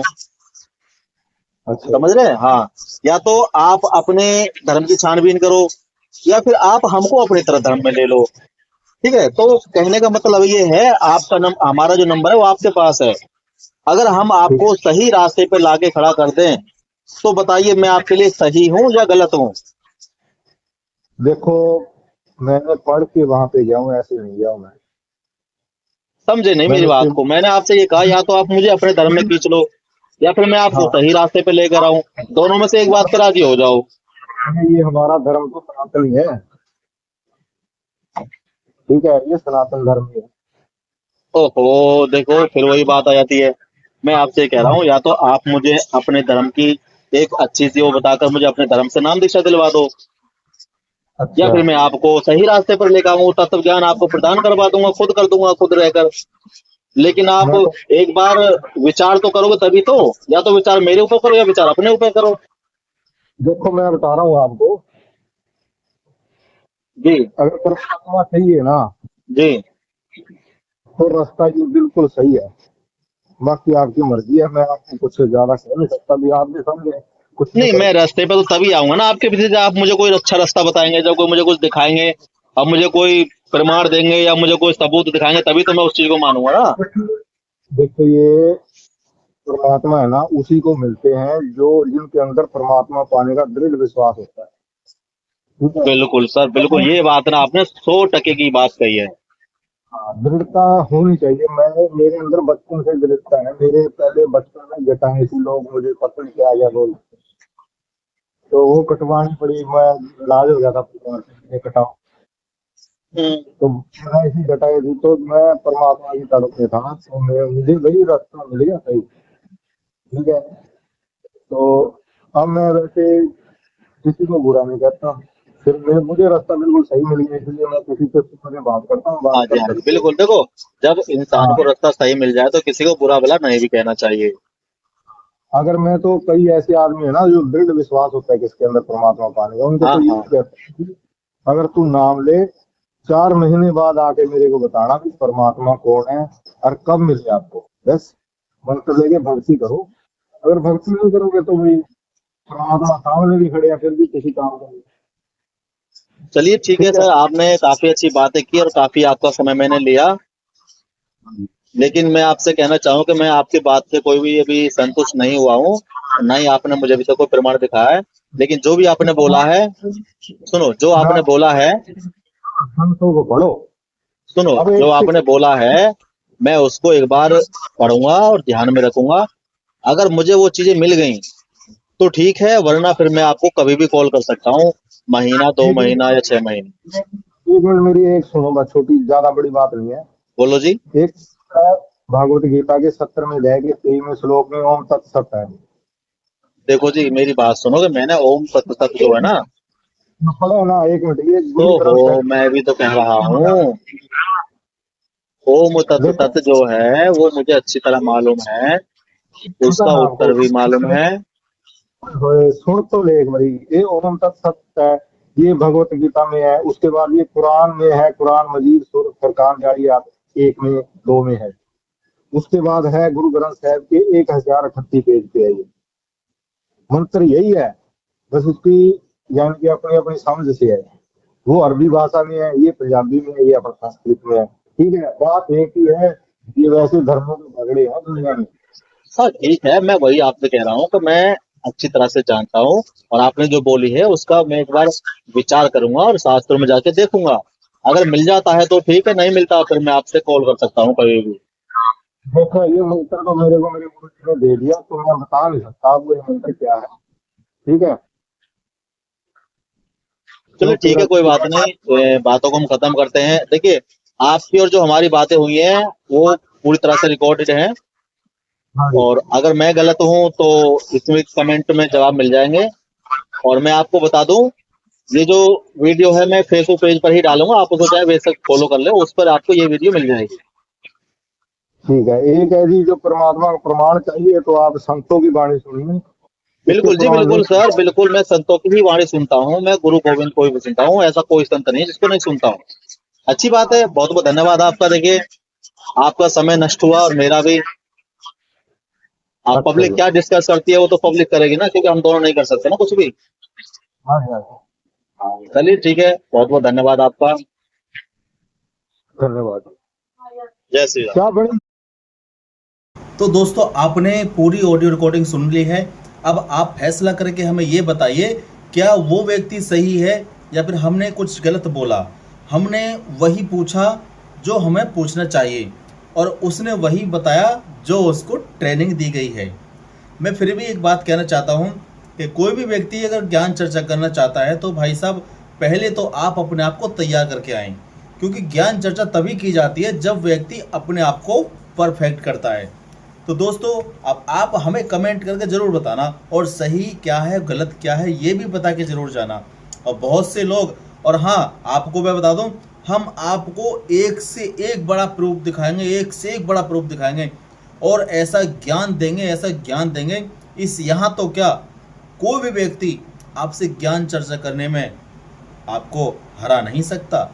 अच्छा, समझ रहे हैं? हाँ, या तो आप अपने धर्म की छानबीन करो या फिर आप हमको अपनी तरफ धर्म में ले लो, ठीक है। तो कहने का मतलब ये है, आपका हमारा जो नंबर है वो आपके पास है। अगर हम ठीक। आपको सही रास्ते पे लाके खड़ा कर दें तो बताइए मैं आपके लिए सही हूँ या गलत हूँ? देखो, मैंने पढ़ के वहां पे गया हूँ, ऐसे नहीं गया हूँ मैं। समझे नहीं मेरी मैंने बात सिर्फ, को? मैंने आपसे ये कहा, या तो आप मुझे अपने धर्म में खींच लो या फिर मैं आपको हाँ, सही रास्ते पे लेकर आऊं, दोनों में से एक बात पे राजी हो जाओ। ये हमारा धर्म तो सनातन ही है। ठीक है, ये सनातन धर्म ही है। ओहो, देखो फिर वही बात आ जाती है। मैं आपसे कह रहा हूँ, या तो आप मुझे अपने धर्म की एक अच्छी सी वो बताकर मुझे अपने धर्म से नाम दीक्षा दिलवा दो, या अच्छा, फिर मैं आपको सही रास्ते पर लेकर आऊँ, तत्व ज्ञान आपको प्रदान करवा दूंगा, खुद कर दूंगा खुद रहकर। लेकिन आप मैं तो एक बार विचार तो करोगे तभी तो, या तो विचार मेरे ऊपर करो या विचार अपने ऊपर करो। देखो, मैं बता रहा हूँ आपको, जी। अगर परमात्मा सही है ना, जी। तो रास्ता ये बिल्कुल सही है। बाकी आपकी मर्जी है, मैं आपको कुछ ज्यादा कह नहीं सकता, भी आप भी समझे, कुछ नहीं नहीं, कर मैं सकता। रास्ते पे तो तभी आऊंगा ना आपके पीछे, जब आप मुझे कोई अच्छा रास्ता बताएंगे, जब कोई मुझे कुछ दिखाएंगे, अब मुझे कोई प्रमाण देंगे या मुझे कोई सबूत दिखाएंगे, तभी तो मैं उस चीज को मानूंगा ना। देखो, ये परमात्मा है ना, उसी को मिलते हैं जो जिनके अंदर परमात्मा पाने का दृढ़ विश्वास होता है। ठीक है। बिल्कुल सर, बिल्कुल, ये बात ना आपने 100% की बात कही है। हाँ, दृढ़ता होनी चाहिए। मैं, मेरे अंदर बचपन से दृढ़ता है। मेरे पहले बचपन में जटाएं थी, लोग मुझे पकड़ के आ गया बोल, तो वो कटवानी पड़ी। मैं लाज हो गया था, ये कटाओ। हम्म। तो मैं ऐसी जटाएं थी, तो मैं परमात्मा की तड़प में था, तो मुझे वही रास्ता मिल गया सही। ठीक है। तो अब मैं वैसे किसी को बुरा नहीं कहता। फिर मुझे रास्ता बिल्कुल सही मिल गया, इसलिए मैं किसी से मुझे बात करता हूँ, बात हाँ जी, कर हाँ जी, करके। बिल्कुल, देखो, जब इंसान को हाँ, रास्ता सही मिल जाए तो किसी को बुरा भला नहीं भी कहना चाहिए। अगर मैं तो, कई ऐसे आदमी है ना जो दृढ़ विश्वास होता है किसके अंदर परमात्मा पाने का, उनको हाँ तो हाँ। यही कहता है कि अगर तू नाम ले, 4 महीने बाद आके मेरे को बताना कि परमात्मा कौन है और कब मिले आपको। बस मंत्र लेके भक्ति करो। अगर भक्ति नहीं करोगे तो भाई परमात्मा सामने भी खड़े हैं, फिर भी किसी काम का नहीं। चलिए ठीक है ठीक है। सर, आपने काफी अच्छी बातें की और काफी आपका समय मैंने लिया, लेकिन मैं आपसे कहना चाहूँ कि मैं आपकी बात से कोई भी अभी संतुष्ट नहीं हुआ हूँ, ना ही आपने मुझे अभी तक कोई प्रमाण दिखाया है। लेकिन जो भी आपने बोला है, सुनो, जो मैं आपने बोला है, संतों को पढ़ो। सुनो, अब जो एक से, आपने बोला है, मैं उसको एक बार पढ़ूंगा और ध्यान में रखूंगा। अगर मुझे वो चीजें मिल गई तो ठीक है, वरना फिर मैं आपको कभी भी कॉल कर सकता हूँ, महीना, दो एक महीना या 6 महीने। एक मिनट, मेरी एक सुनो, बस छोटी, ज्यादा बड़ी बात नहीं है। बोलो जी। एक है, भागवत गीता के 17वें अध्याय के 23वें श्लोक में ओम तत्सत है। देखो जी, मेरी बात सुनोगे, मैंने ओम सत्य सत्य जो है ना, तो पढ़ो ना, एक मिनट, ये तो गुरु हो, ग्रंथ साहिब। मैं भी तो कह रहा हूँ, ओम तत्व देखो, सत्य जो है वो मुझे अच्छी तरह मालूम है, पता उसका है आपको, उत्तर भी मालूम है। सुन तो ले एक बारी। ये ओम तत्सत है, ये भगवत गीता में है। उसके बाद ये कुरान में है, कुरान मजीद सूरत फुरकान जारी आप 1 में 2 में है। उसके बाद है गुरु ग्रंथ साहिब के 1038 पेज पे है। ये मंत्र यही है, बस उसकी यानी कि अपनी अपनी समझ से है। वो अरबी भाषा में है, ये पंजाबी में है, ये अपना संस्कृत में है। ठीक है, बात एक ही है। ये वैसे धर्मों के झगड़े हैं दुनिया में। हाँ ठीक है, मैं वही आपसे कह रहा हूँ कि मैं अच्छी तरह से जानता हूँ, और आपने जो बोली है उसका मैं एक बार विचार करूंगा और शास्त्रों में जाके देखूंगा। अगर मिल जाता है तो ठीक है, नहीं मिलता फिर मैं आपसे कॉल कर सकता हूँ कभी भी। देखो, ये मंत्र तो मेरे को मेरे गुरु जी ने दे दिया, तो मैं बता नहीं सकता आपको ये मंत्र क्या है। ठीक है, तो चलो ठीक फिर है, कोई बात नहीं, बातों को हम खत्म करते हैं। देखिए, आपकी और जो हमारी बातें हुई हैं वो पूरी तरह से रिकॉर्डेड हैं, हाँ जी। और अगर मैं गलत हूँ तो इसमें कमेंट में जवाब मिल जाएंगे। और मैं आपको बता दूं, ये जो वीडियो है मैं फेसबुक पेज पर ही डालूंगा, आप उसको चाहे बेशक फॉलो कर ले, उस पर आपको ये वीडियो मिल जाएगी। ठीक है, एक ऐसी जो परमात्मा का प्रमाण चाहिए तो आप संतों की वाणी सुनिए, इससे बिल्कुल जी, प्रमाण बिल्कुल नहीं सर, मिलता। बिल्कुल मैं संतों की भी वाणी सुनता हूँ, मैं गुरु गोविंद को भी सुनता हूँ, ऐसा कोई संत नहीं है जिसको नहीं सुनता हूँ। अच्छी बात है, बहुत बहुत धन्यवाद आपका। देखिए, आपका समय नष्ट हुआ और मेरा भी। आप अच्छा पब्लिक जी। क्या डिस्कस करती है वो तो पब्लिक करेगी ना, क्योंकि हम दोनों नहीं कर सकते ना कुछ भी। हाँ जी, हाँ जी। चलिए ठीक है, बहुत बहुत धन्यवाद आपका। धन्यवाद। जय श्री राम। क्या बड़ी तो दोस्तों, आपने पूरी ऑडियो रिकॉर्डिंग सुन ली है। अब आप फैसला करके हमें ये बताइए, क्या वो व्यक्ति सही है या फिर हमने कुछ गलत बोला। हमने वही पूछा जो हमें पूछना चाहिए, और उसने वही बताया जो उसको ट्रेनिंग दी गई है। मैं फिर भी एक बात कहना चाहता हूँ कि कोई भी व्यक्ति अगर ज्ञान चर्चा करना चाहता है तो भाई साहब, पहले तो आप अपने आप को तैयार करके आएं, क्योंकि ज्ञान चर्चा तभी की जाती है जब व्यक्ति अपने आप को परफेक्ट करता है। तो दोस्तों, अब आप हमें कमेंट करके ज़रूर बताना, और सही क्या है गलत क्या है ये भी बता के ज़रूर जाना। और बहुत से लोग, और हाँ, आपको मैं बता दूं, हम आपको एक से एक बड़ा प्रूफ दिखाएंगे, एक से एक बड़ा प्रूफ दिखाएंगे, और ऐसा ज्ञान देंगे, ऐसा ज्ञान देंगे, इस यहाँ तो क्या, कोई भी व्यक्ति आपसे ज्ञान चर्चा करने में आपको हरा नहीं सकता।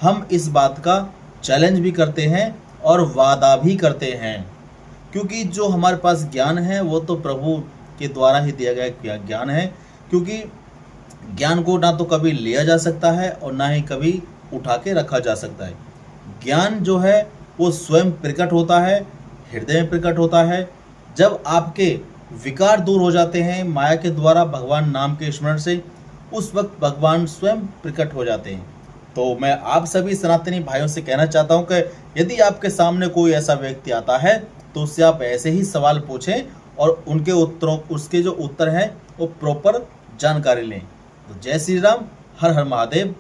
हम इस बात का चैलेंज भी करते हैं और वादा भी करते हैं, क्योंकि जो हमारे पास ज्ञान है वो तो प्रभु के द्वारा ही दिया गया ज्ञान है। क्योंकि ज्ञान को ना तो कभी लिया जा सकता है और ना ही कभी उठा के रखा जा सकता है। ज्ञान जो है वो स्वयं प्रकट होता है, हृदय में प्रकट होता है। जब आपके विकार दूर हो जाते हैं माया के द्वारा भगवान नाम के स्मरण से, उस वक्त भगवान स्वयं प्रकट हो जाते हैं। तो मैं आप सभी सनातनी भाइयों से कहना चाहता हूं कि यदि आपके सामने कोई ऐसा व्यक्ति आता है तो उससे आप ऐसे ही सवाल पूछें, और उनके उत्तरों, उसके जो उत्तर हैं वो प्रॉपर जानकारी लें। तो जय श्री राम, हर हर महादेव,